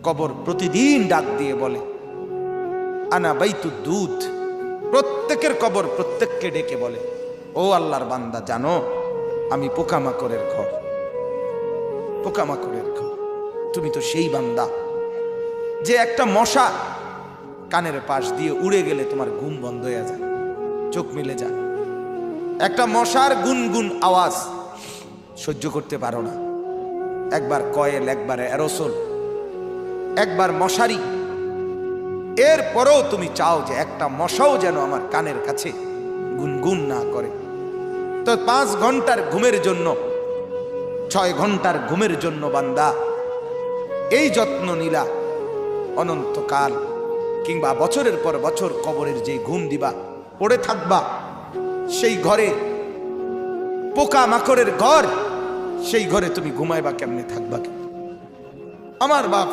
কবর প্রতিদিন ডাক দিয়ে বলে আনা বাইতু দুধ। প্রত্যেকের কবর প্রত্যেককে ডেকে বলে, ও আল্লাহর বান্দা, জানো আমি পোকামাকড়ের ঘর, পোকামাকড়ের ঘর। তুমি তো সেই বান্দা যে একটা মশা কানের পাশ দিয়ে উড়ে গেলে তোমার ঘুম বন্ধ হয়ে যায়, চোখ মিলে যায়। একটা মশার গুনগুন আওয়াজ সহ্য করতে পারো না। একবার কয়েল, একবার অ্যারোসোল, একবার মশারি, এরপরেও তুমি চাও যে একটা মশাও যেন আমার কানের কাছে গুনগুন না করে। তো 5 ঘন্টার ঘুমের জন্য, 6 ঘন্টার ঘুমের জন্য বান্দা এই যত্ন নিলা, অনন্তকাল কিংবা বছরের পর বছর কবরের যে ঘুম দিবা, পড়ে থাকবা সেই ঘরে, পোকা মাকড়ের ঘর, সেই ঘরে তুমি ঘুমাইবা কেমনে, থাকবা কেমনে? আমার বাপ